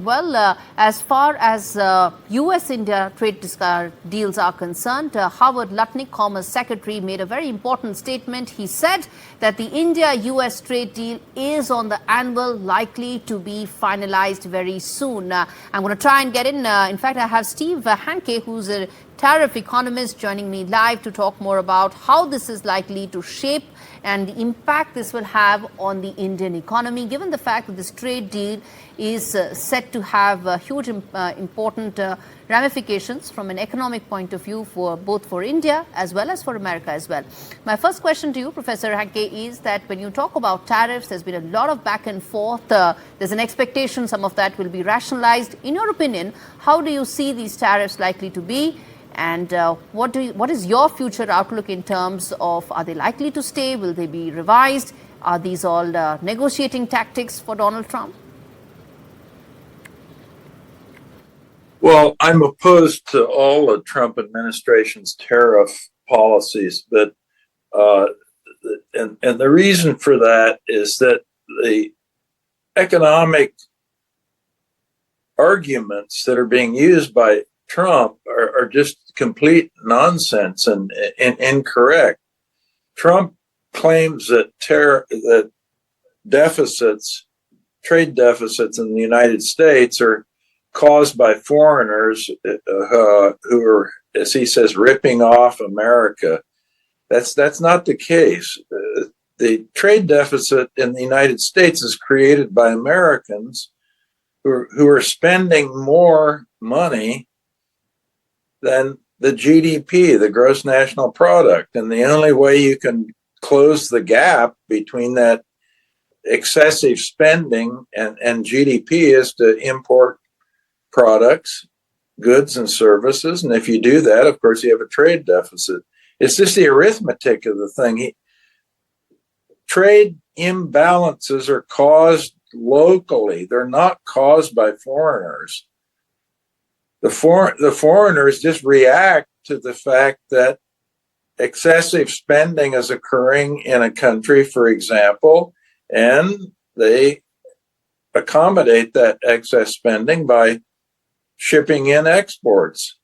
Well, as far as US-India trade deals are concerned, Howard Lutnick, Commerce Secretary, made a very important statement. He said that the India-US trade deal is on the anvil, likely to be finalized very soon. I'm going to try and get in fact, I have Steve Hanke, who's a tariff economist, joining me live to talk more about how this is likely to shape and the impact this will have on the Indian economy, given the fact that this trade deal is set to have huge important ramifications from an economic point of view for both for India as well as for America as well. My first question to you, Professor Hanke, is that when you talk about tariffs, there's been a lot of back and forth. There's an expectation some of that will be rationalized. In your opinion, how do you see these tariffs likely to be? And what is your future outlook in terms of, are they likely to stay? Will they be revised? Are these all negotiating tactics for Donald Trump? Well, I'm opposed to all the Trump administration's tariff policies, but and the reason for that is that the economic arguments that are being used by Trump are just complete nonsense and incorrect. Trump claims that trade deficits in the United States are caused by foreigners who are, as he says, ripping off America. That's not the case. The trade deficit in the United States is created by Americans who are spending more money than the GDP, the gross national product. And the only way you can close the gap between that excessive spending and GDP is to import products, goods, and services. And if you do that, of course, you have a trade deficit. It's just the arithmetic of the thing. Trade imbalances are caused locally. They're not caused by foreigners. The foreigners just react to the fact that excessive spending is occurring in a country, for example, and they accommodate that excess spending by shipping in exports.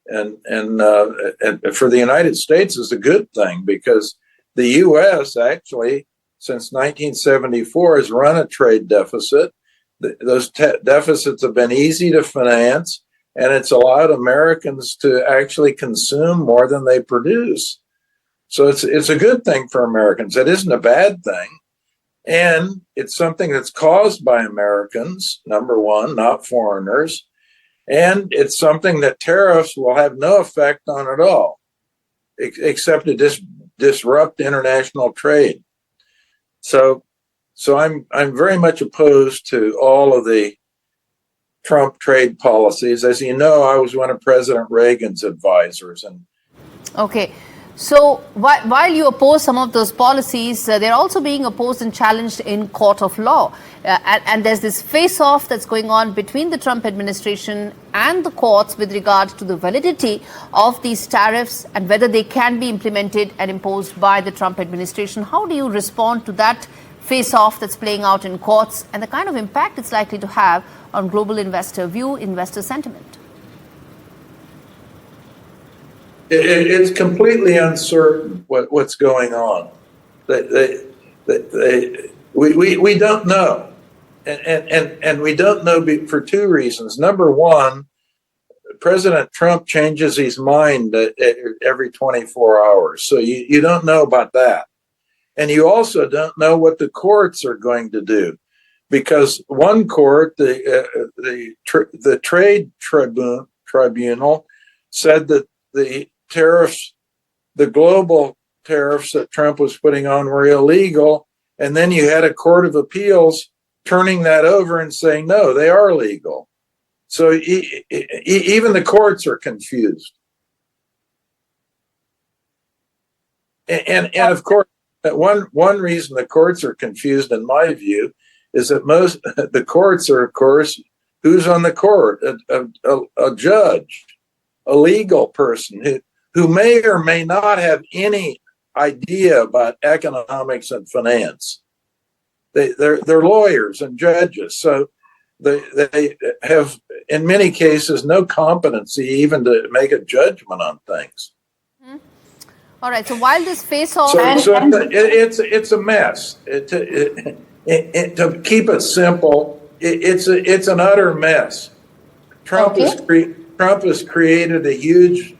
And for the United States is a good thing, because the U.S. actually, since 1974, has run a trade deficit. Those deficits have been easy to finance, and it's allowed Americans to actually consume more than they produce. So it's a good thing for Americans. It isn't a bad thing. And it's something that's caused by Americans, number one, not foreigners. And it's something that tariffs will have no effect on at all, except to disrupt international trade. So I'm very much opposed to all of the Trump trade policies. As you know, I was one of President Reagan's advisors. Okay. So while you oppose some of those policies, they're also being opposed and challenged in court of law. And there's this face-off that's going on between the Trump administration and the courts with regard to the validity of these tariffs and whether they can be implemented and imposed by the Trump administration. How do you respond to that face-off that's playing out in courts and the kind of impact it's likely to have on global investor view, investor sentiment? It's completely uncertain what's going on. We don't know, and we don't know for two reasons. Number one, President Trump changes his mind every 24 hours, so you don't know about that, and you also don't know what the courts are going to do, because one court, the trade tribunal, said that the tariffs, the global tariffs that Trump was putting on, were illegal. And then you had a court of appeals turning that over and saying, no, they are legal. So even the courts are confused. And of course, one reason the courts are confused, in my view, is that the courts are, of course, who's on the court? A judge, a legal person who may or may not have any idea about economics and finance. They're lawyers and judges. So they have, in many cases, no competency even to make a judgment on things. All right. So while this face-off, It's a mess. To keep it simple, it's an utter mess. Trump has created a huge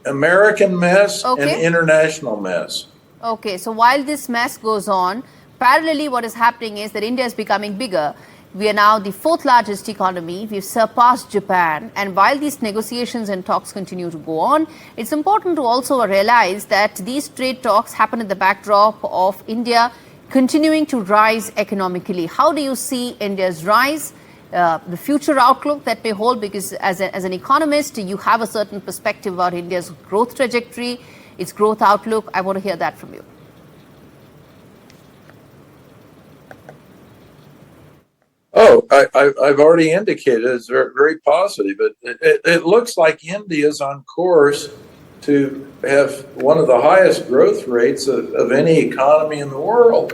American mess and international mess. Okay, so while this mess goes on, parallelly what is happening is that India is becoming bigger. We are now the fourth largest economy. We've surpassed Japan. And while these negotiations and talks continue to go on, it's important to also realize that these trade talks happen in the backdrop of India continuing to rise economically. How do you see India's rise, the future outlook that may hold? Because as an economist, you have a certain perspective about India's growth trajectory, its growth outlook. I want to hear that from you. Oh, I've already indicated it's very, very positive. It looks like India is on course to have one of the highest growth rates of any economy in the world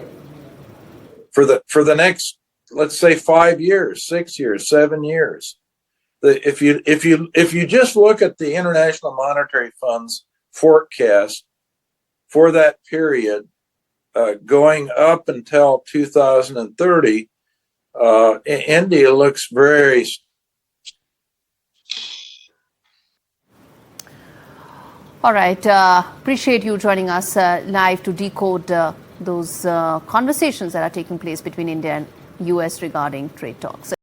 for the next, let's say, 5 years, 6 years, 7 years. If you just look at the International Monetary Fund's forecast for that period, going up until 2030. India looks very. All right. Appreciate you joining us live to decode those conversations that are taking place between India and US regarding trade talks.